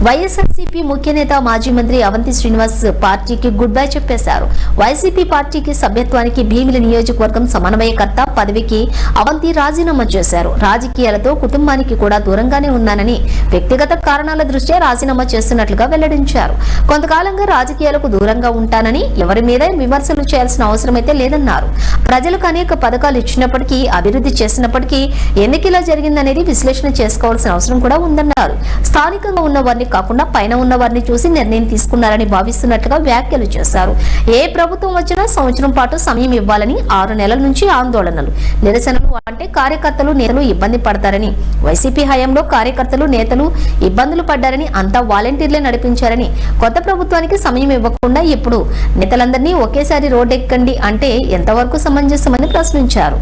వైఎస్ఆర్సీపీ ముఖ్య నేత మాజీ మంత్రి అవంతి శ్రీనివాస్ పార్టీకి గుడ్ బై చెప్పేశారు. వైసీపీ పార్టీకి సభ్యత్వానికి భీమిలి నియోజకవర్గం సమన్వయకర్త పదవికి అవంతి రాజీనామా చేశారు. రాజకీయాలతో కుటుంబానికి కూడా దూరంగానే ఉన్నానని, వ్యక్తిగత కారణాల దృష్ట్యా రాజీనామా చేస్తున్నట్లుగా వెల్లడించారు. కొంతకాలంగా రాజకీయాలకు దూరంగా ఉంటానని, ఎవరి మీద విమర్శలు చేయాల్సిన అవసరమైతే లేదన్నారు. ప్రజలకు అనేక పథకాలు ఇచ్చినప్పటికీ, అభివృద్ధి చేసినప్పటికీ ఎందుకు ఇలా జరిగిందనేది విశ్లేషణ చేసుకోవాల్సిన అవసరం కూడా ఉందన్నారు. స్థానికంగా ఉన్న వారిని కాకుండా పైన ఉన్న వారిని చూసి నిర్ణయం తీసుకున్నారని భావిస్తున్నట్లుగా వ్యాఖ్యలు చేశారు. ఏ ప్రభుత్వం వచ్చినా సంవత్సరం పాటు సమయం ఇవ్వాలని, 6 నెలల నుంచి ఆందోళనలు, నిరసనలు అంటే కార్యకర్తలు, నేతలు ఇబ్బంది పడతారని, వైసీపీ హయాంలో కార్యకర్తలు, నేతలు ఇబ్బందులు పడ్డారని, అంతా వాలంటీర్లే నడిపించారని, కొత్త ప్రభుత్వానికి సమయం ఇవ్వకుండా ఇప్పుడు నేతలందరినీ ఒకేసారి రోడ్డెక్కండి అంటే ఎంతవరకు సమంజసమని ప్రశ్నించారు.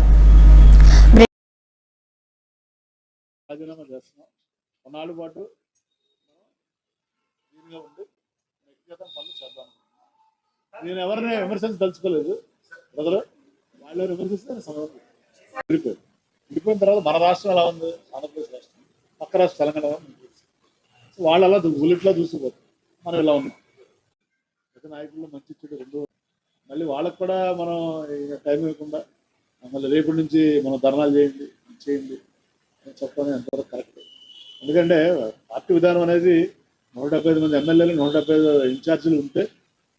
నేను ఎవరిని విమర్శించదలుచుకోలేదు. బ్రదర్ వాళ్ళు విమర్శిస్తే విడిపోయిన తర్వాత మన రాష్ట్రం ఎలా ఉంది, ఆంధ్రప్రదేశ్ రాష్ట్రం, పక్క రాష్ట్రం తెలంగాణ వాళ్ళు అలా బుల్లెట్లో చూసిపోతారు. మనం ఇలా ఉన్నాం. ప్రతి నాయకుల్లో మంచి చెడు రెండు. మళ్ళీ వాళ్ళకు కూడా మనం టైం ఇవ్వకుండా మళ్ళీ రేపటి నుంచి మనం ధర్నాలు చేయండి అని చెప్పడం ఎంతవరకు కరెక్ట్. ఎందుకంటే పార్టీ విధానం అనేది 175 మంది ఎమ్మెల్యేలు, 175 ఇన్ఛార్జీలు ఉంటే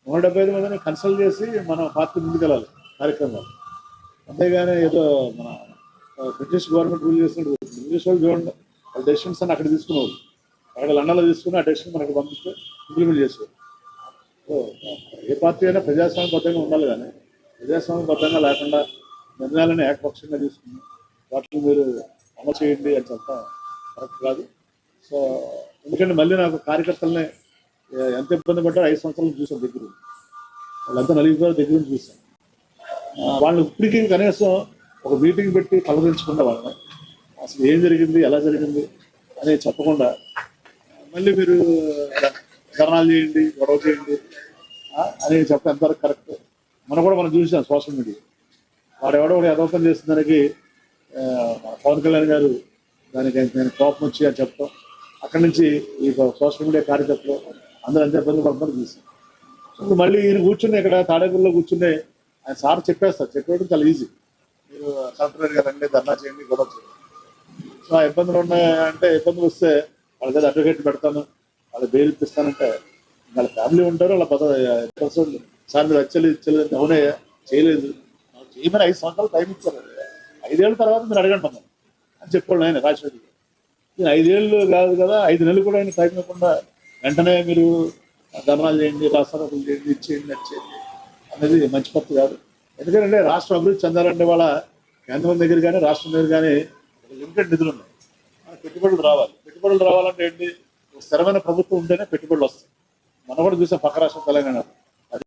175 మందిని కన్సల్ట్ చేసి మన పార్టీ ముందుకెళ్ళాలి కార్యక్రమాలు. అంతేగాని ఏదో మన బ్రిటిష్ గవర్నమెంట్ రూల్ చేసినట్టు బ్రిటిష్ వాళ్ళు చూడండి, వాళ్ళ డెసిషన్స్ అని అక్కడ తీసుకునేవాళ్ళు, అక్కడ లండన్లో తీసుకుని ఆ డెసిషన్ మనకి పంపిస్తే ఇంప్లిమెంట్ చేసేవాళ్ళు. సో ఏ పార్టీ అయినా ప్రజాస్వామ్యబద్ధంగా ఉండాలి, కానీ ప్రజాస్వామ్యబద్ధంగా లేకుండా నిర్ణయాలను ఏకపక్షంగా తీసుకుని వాటిని మీరు అమలు చేయండి అని చెప్పడం కరెక్ట్ కాదు. సో ఎందుకంటే మళ్ళీ నాకు కార్యకర్తలనే ఎంత ఇబ్బంది పడ్డారో 5 సంవత్సరాలు చూసాను దగ్గర, వాళ్ళంతా నలిగిపోయారు దగ్గర నుంచి చూసాను. వాళ్ళు ఇప్పటికీ కనీసం ఒక మీటింగ్ పెట్టి కలవరించకుండా వాళ్ళని అసలు ఏం జరిగింది, ఎలా జరిగింది అని చెప్పకుండా మళ్ళీ మీరు ధర్నాలు చేయండి, గొడవ చేయండి అని చెప్పడం ఎంతవరకు కరెక్ట్. మనం చూసాం సోషల్ మీడియా, వాడు ఎవడో యథోపం చేసిన దానికి పవన్ కళ్యాణ్ గారు దానికి నేను కోపం వచ్చి అని చెప్పడం, అక్కడి నుంచి ఈ సోషల్ మీడియా కార్యకర్తలు అందరూ ఎంత ఇబ్బంది పడతారు చూసాం. ఇప్పుడు మళ్ళీ ఈయన కూర్చుని ఇక్కడ తాడేపల్లిలో కూర్చుని ఆయన సార్ చెప్పేయడం చాలా ఈజీ. మీరు కలెక్టర్ గారు రండి, ధర్నా చేయండి, గొడవ చేయండి. సో ఆ ఇబ్బందులు ఉన్నాయంటే, ఇబ్బందులు వస్తే వాళ్ళ దగ్గర అడ్వకేట్ పెడతాను, వాళ్ళ బెయిల్ ఇప్పిస్తానంటే వాళ్ళ ఫ్యామిలీ ఉంటారు, వాళ్ళ సార్ మీరు ఇచ్చలేదు అవునే చేయలేదు చేయమని 5 సంవత్సరాలు టైం ఇచ్చారు. 5 ఏళ్ళ తర్వాత మీరు అడగండి అన్నాను అని చెప్పాడు ఆయన రాజశేఖర్. 5 ఏళ్ళు కాదు కదా, 5 నెలలు కూడా ఆయన టైం ఇవ్వకుండా వెంటనే మీరు ధర్నాలు చేయండి, రాష్ట్రాలు చేయండి, ఇచ్చేయండి, నచ్చేయండి అనేది మంచి పద్ధతి కాదు. ఎందుకంటే రాష్ట్రం అభివృద్ధి చెందాలంటే వాళ్ళ కేంద్రం దగ్గర కానీ రాష్ట్రం దగ్గర కానీ లిమిటెడ్ నిధులు ఉన్నాయి. పెట్టుబడులు రావాలంటే ఏంటి, స్థిరమైన ప్రభుత్వం ఉంటేనే పెట్టుబడులు వస్తాయి. మనం కూడా చూసాం పక్క రాష్ట్రం తెలంగాణ. అదే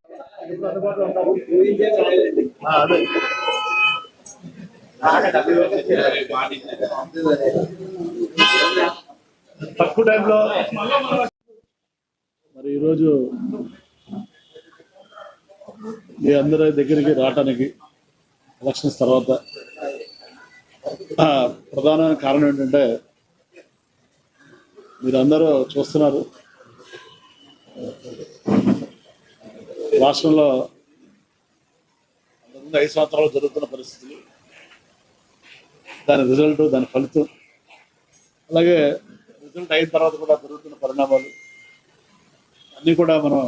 తక్కువ టైంలో మరి ఈరోజు మీ అందరి దగ్గరికి రావటానికి ఎలక్షన్స్ తర్వాత ప్రధాన కారణం ఏంటంటే, మీరందరూ చూస్తున్నారు రాష్ట్రంలో 5 సంవత్సరాలు జరుగుతున్న పరిస్థితులు, దాని రిజల్ట్, దాని ఫలితం, అలాగే రిజల్ట్ అయిన తర్వాత కూడా జరుగుతున్న పరిణామాలు అన్నీ కూడా మనం